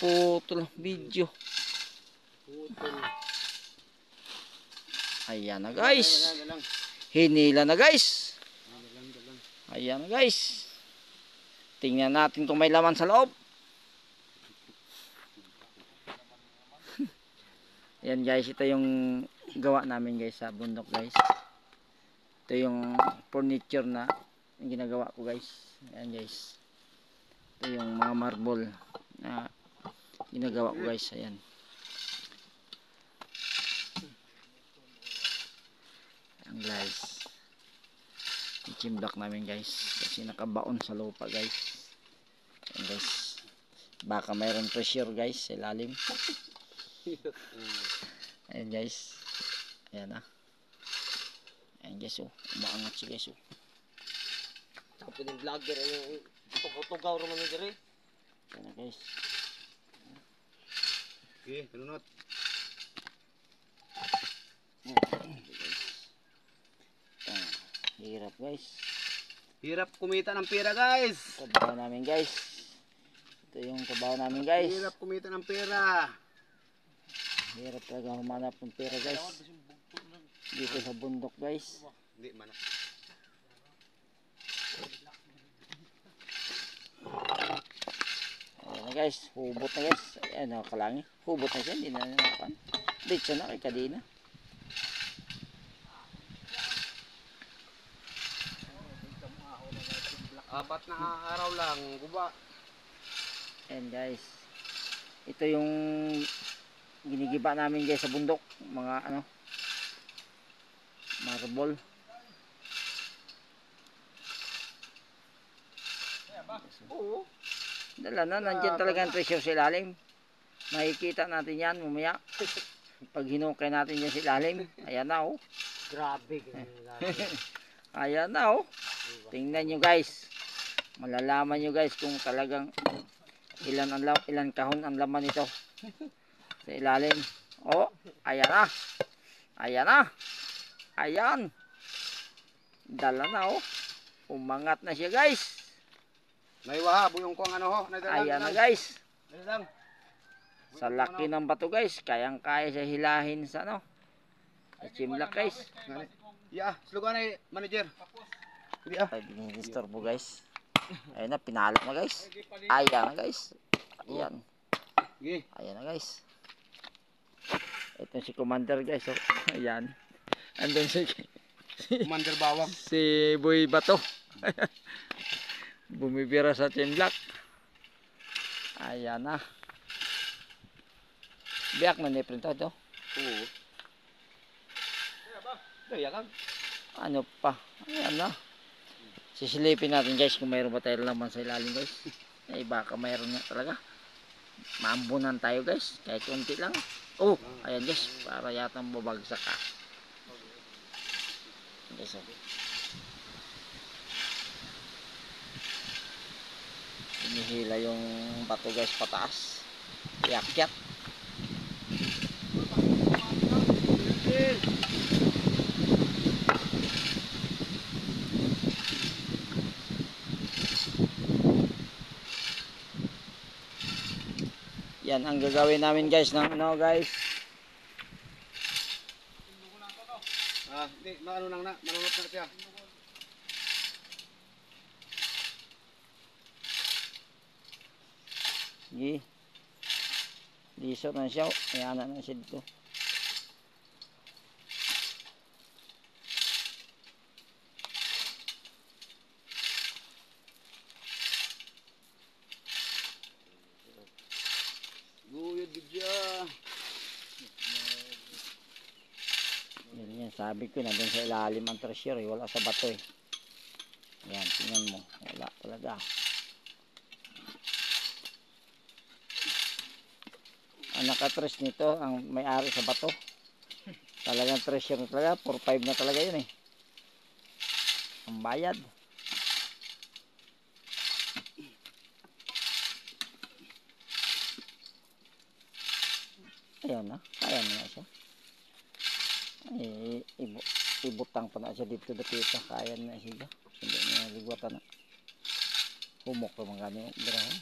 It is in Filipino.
naputol video. Ayan na guys. Hinila na guys. Ayan na guys. Tingnan natin kung may laman sa loob. Ayan guys, ito yung gawa namin guys sa bundok guys. Ito yung furniture na yung ginagawa ko guys. Ayan guys. Ito yung mga marble na ginagawa ko guys. Ayan. Ayan guys. I-chimblak namin guys. Kasi nakabaon sa lupa guys. Ayan guys. Baka mayroon pressure guys sa ilalim. Ayan guys. Ayan na. Ayan guys oh. Umaangat siya guys oh. Tapos yung vlogger yung tugaw naman yung diri. Ayan na guys. Okay, tunot. Hirap guys. Hirap kumita ng pera guys. Trabaho namin guys. Ito yung trabaho namin guys. Hirap kumita ng pera. Hirap talaga humanap ng pera guys. Dito sa bundok guys. Hindi man. Ayan na guys. Hubot na guys. Ayan o kalangi. Hubot na siya. Hindi na nanakan. Dito na kay kadina. Apat na araw lang, guba. Ayan guys. Ito yung ginigiba namin guys sa bundok. Mga ano. Marble. Oo. Dala na. Nandyan talaga ang treasure sa ilalim. Makikita natin yan mamaya. Pag hinukay natin yan sa ilalim. Ayan na oh. Grabe. Ayan na oh. Tingnan nyo guys. Malalaman nyo guys kung talagang ilan kahon ang laman nito sa ilalim. Oh, ayan na. Ayan na. Ayan. Dala na oh. Umangat na siya guys. May wahabo yung kung ano ho. Ayan na guys. Lang. Sa laki ng bato guys. Kayang kaya siya hilahin sa ano. Sa chimlak guys. Yeah, slugan ay manager. Hindi ah. Ay, disturbo guys. Ayan na, pinalot na guys. Ayan na guys. Ayan. Sige. Ayan na guys. Ito si Commander guys. Oh. Ayan. Andun si Commander Bawang. si Boy Bato. Bumibira sa chimlak. Ayan na. Biyak na ni-print ito. Oo. Kaya lang. Ano pa? Ayan na. Sisilipin natin guys kung mayroon ba tayo laman sa ilalim guys. Eh baka mayroon nga talaga. Maambunan tayo guys. Kahit konti lang. Oh, ayan guys. Para yata babagsak ka. Guys, oh. Hinihila yung bato guys pataas. Yakyat. Yan ang gagawin namin guys ng ano guys. Hindi, maano lang na, manunot na siya. Sige. Liso na siya. Ayan na siya dito. Guyod gidya. Yan, sabi ko nandun sa ilalim ang treasure eh. Wala sa bato eh. Ayan, tingnan mo. Wala talaga. Ang nakatres nito, ang may-ari sa bato. Talagang treasure na talaga. 4-5 na talaga yun eh. Ang bayad. Ayun na. Kaya na siya. Ay, ibutang pa na siya dito dito. Kaya na siya. Hindi na ligwatan na. Humok naman ganyan. Grabe.